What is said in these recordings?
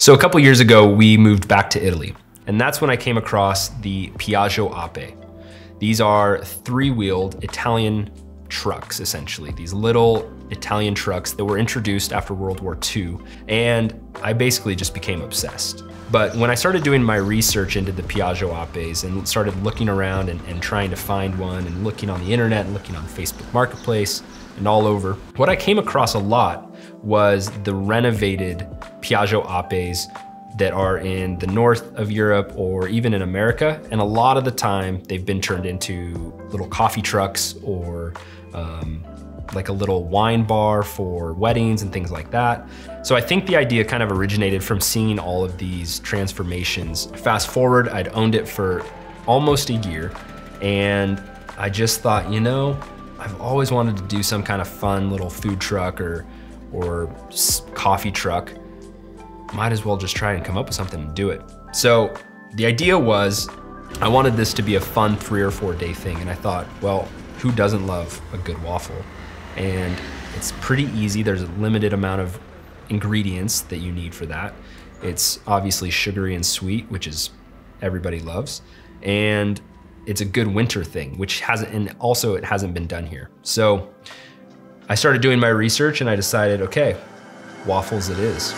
So a couple years ago, we moved back to Italy, and that's when I came across the Piaggio Ape. These are three-wheeled Italian trucks, essentially. These little Italian trucks that were introduced after World War II, and I basically just became obsessed. But when I started doing my research into the Piaggio Apes and started looking around and trying to find one and looking on the internet and looking on Facebook Marketplace and all over, what I came across a lot was the renovated Piaggio Apes that are in the north of Europe or even in America. And a lot of the time they've been turned into little coffee trucks or like a little wine bar for weddings and things like that. So I think the idea kind of originated from seeing all of these transformations. Fast forward, I'd owned it for almost a year, and I just thought, you know, I've always wanted to do some kind of fun little food truck or coffee truck. Might as well just try and come up with something and do it. So the idea was, I wanted this to be a fun 3 or 4 day thing, and I thought, well, who doesn't love a good waffle? And it's pretty easy. There's a limited amount of ingredients that you need for that. It's obviously sugary and sweet, which is everybody loves. And it's a good winter thing, which hasn't, and also it hasn't been done here. So I started doing my research and I decided, okay, waffles it is.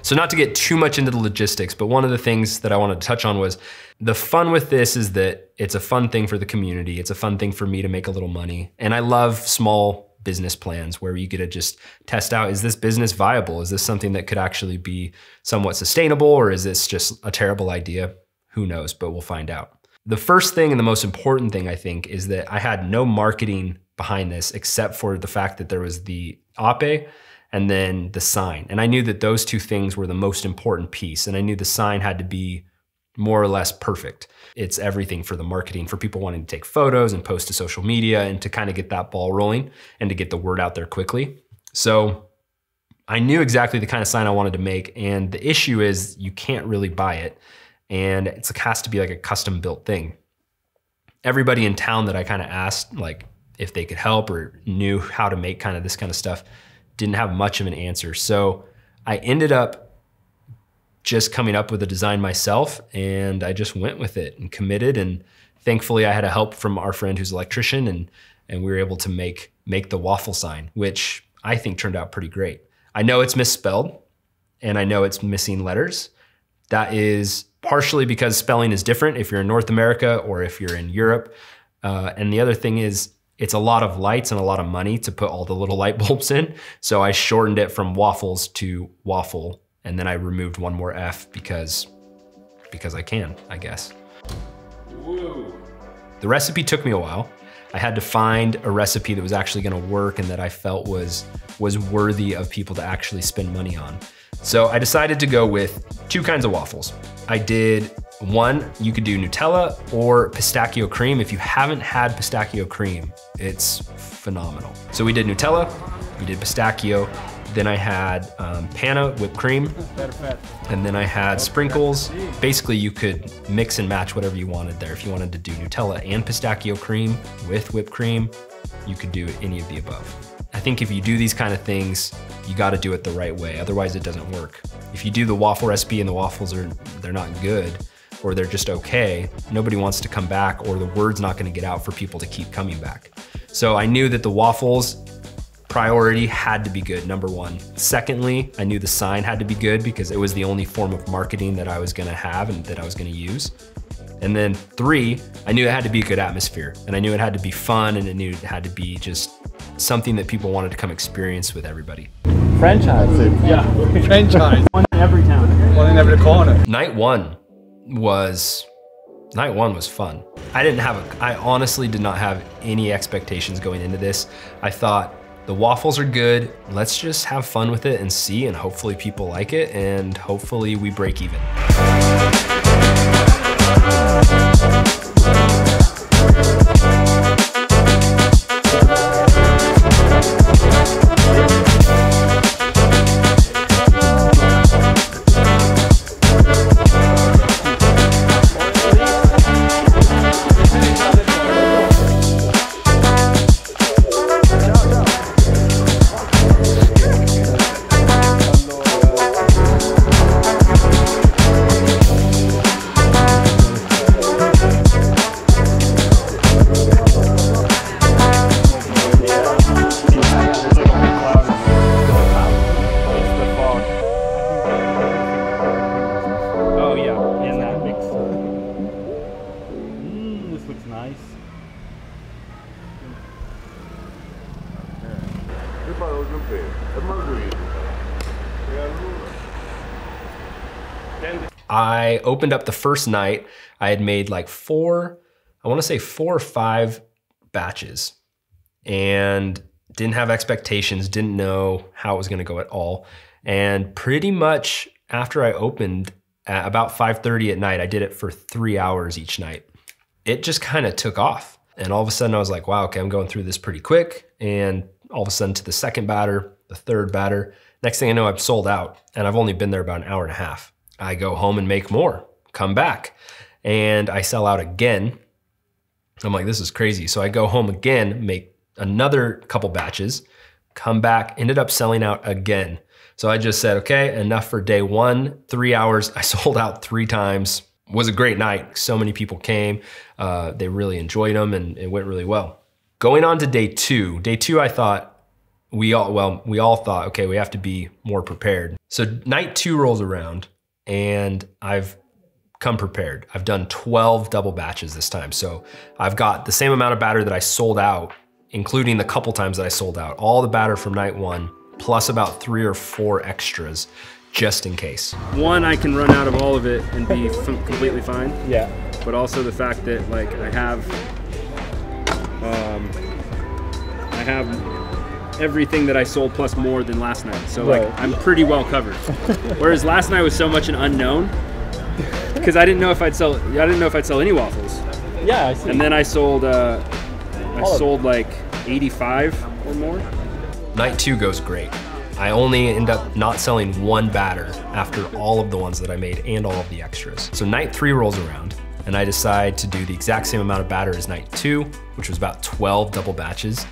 So not to get too much into the logistics, but one of the things that I wanted to touch on was the fun with this is that it's a fun thing for the community. It's a fun thing for me to make a little money. And I love small business plans where you get to just test out, is this business viable? Is this something that could actually be somewhat sustainable, or is this just a terrible idea? Who knows, but we'll find out. The first thing and the most important thing I think is that I had no marketing behind this except for the fact that there was the Ape and then the sign. And I knew that those two things were the most important piece. And I knew the sign had to be more or less perfect. It's everything for the marketing, for people wanting to take photos and post to social media and to kind of get that ball rolling and to get the word out there quickly. So I knew exactly the kind of sign I wanted to make. And the issue is you can't really buy it. And it has to be like a custom built thing. Everybody in town that I kind of asked, like if they could help or knew how to make kind of this kind of stuff, didn't have much of an answer. So I ended up just coming up with a design myself, and I just went with it and committed. And thankfully I had a help from our friend who's an electrician, and we were able to make the waffle sign, which I think turned out pretty great. I know it's misspelled and I know it's missing letters. That is partially because spelling is different if you're in North America or if you're in Europe. And the other thing is, it's a lot of lights and a lot of money to put all the little light bulbs in. So I shortened it from waffles to waffle. And then I removed one more F because I can, I guess. Whoa. The recipe took me a while. I had to find a recipe that was actually gonna work and that I felt was worthy of people to actually spend money on. So I decided to go with 2 kinds of waffles. I did one, you could do Nutella or pistachio cream. If you haven't had pistachio cream, it's phenomenal. So we did Nutella, we did pistachio, then I had panna whipped cream, and then I had sprinkles. Basically, you could mix and match whatever you wanted there. If you wanted to do Nutella and pistachio cream with whipped cream, you could do any of the above. I think if you do these kind of things, you gotta do it the right way, otherwise it doesn't work. If you do the waffle recipe and the waffles they're not good, or they're just okay, nobody wants to come back, or the word's not gonna get out for people to keep coming back. So I knew that the waffles priority had to be good, number 1. Secondly, I knew the sign had to be good because it was the only form of marketing that I was gonna have and that I was gonna use. And then 3, I knew it had to be a good atmosphere, and I knew it had to be fun, and I knew it had to be just something that people wanted to come experience with everybody. Franchise. Yeah, franchise. One in every town. One in every corner. Night one was fun. I honestly did not have any expectations going into this. I thought, the waffles are good, let's just have fun with it and see, and hopefully people like it, and hopefully we break even. I opened up the first night. I had made like I want to say 4 or 5 batches, and didn't have expectations, didn't know how it was gonna go at all. And pretty much after I opened at about 5:30 at night, I did it for 3 hours each night. It just kind of took off. And all of a sudden I was like, wow, okay, I'm going through this pretty quick. And all of a sudden to the second batter, the third batter, next thing I know, I'm sold out, and I've only been there about an hour and a half. I go home and make more, come back, and I sell out again. I'm like, this is crazy. So I go home again, make another couple batches, come back, ended up selling out again. So I just said, okay, enough for day 1, 3 hours. I sold out 3 times. It was a great night. So many people came. They really enjoyed them, and it went really well. Going on to day 2. Day 2, I thought, we all thought, okay, we have to be more prepared. So night 2 rolls around, and I've come prepared. I've done 12 double batches this time. So I've got the same amount of batter that I sold out, including the couple times that I sold out, all the batter from night 1, plus about 3 or 4 extras, just in case. One, I can run out of all of it and be completely fine. Yeah. But also the fact that like I have everything that I sold plus more than last night. So like I'm pretty well covered. Whereas last night was so much an unknown because I didn't know if I'd sell any waffles. Yeah, I see. And then I sold like 85 or more. Night 2 goes great. I only end up not selling 1 batter after all of the ones that I made and all of the extras. So night 3 rolls around, and I decide to do the exact same amount of batter as night 2, which was about 12 double batches,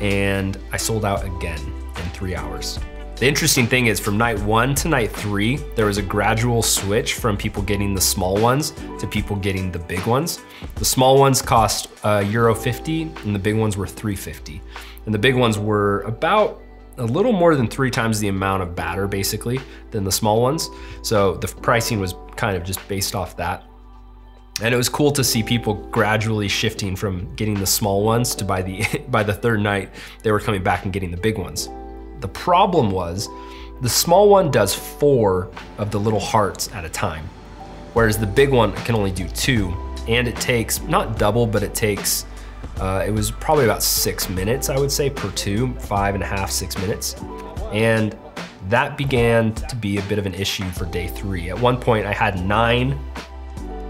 and I sold out again in 3 hours. The interesting thing is from night 1 to night 3, there was a gradual switch from people getting the small ones to people getting the big ones. The small ones cost €1.50 and the big ones were $3.50. And the big ones were about a little more than 3 times the amount of batter basically than the small ones. So the pricing was kind of just based off that. And it was cool to see people gradually shifting from getting the small ones to by the third night, they were coming back and getting the big ones. The problem was the small one does 4 of the little hearts at a time, whereas the big one can only do 2, and it takes, not double, but it takes, it was probably about 6 minutes, I would say, per 2, 5.5, 6 minutes. And that began to be a bit of an issue for day 3. At one point I had 9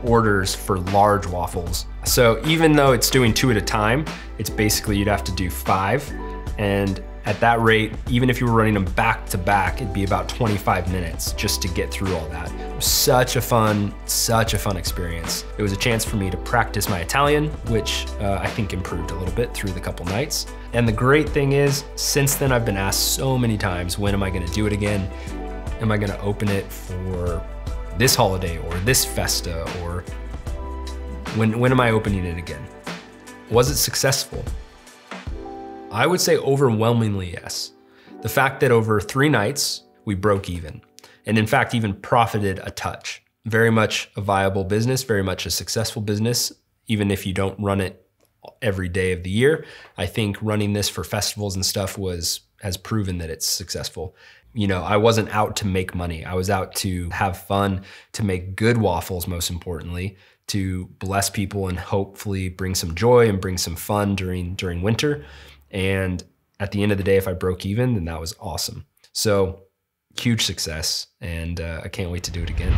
orders for large waffles. So even though it's doing 2 at a time, it's basically you'd have to do 5. And at that rate, even if you were running them back to back, it'd be about 25 minutes just to get through all that. It was such a fun experience. It was a chance for me to practice my Italian, which I think improved a little bit through the couple nights. And the great thing is, since then I've been asked so many times, when am I gonna do it again? Am I gonna open it for this holiday or this festa, or when am I opening it again? Was it successful? I would say overwhelmingly yes. The fact that over 3 nights, we broke even, and in fact even profited a touch. Very much a viable business, very much a successful business, even if you don't run it every day of the year. I think running this for festivals and stuff has proven that it's successful. You know, I wasn't out to make money. I was out to have fun, to make good waffles, most importantly, to bless people and hopefully bring some joy and bring some fun during winter. And at the end of the day, if I broke even, then that was awesome. So huge success, and I can't wait to do it again.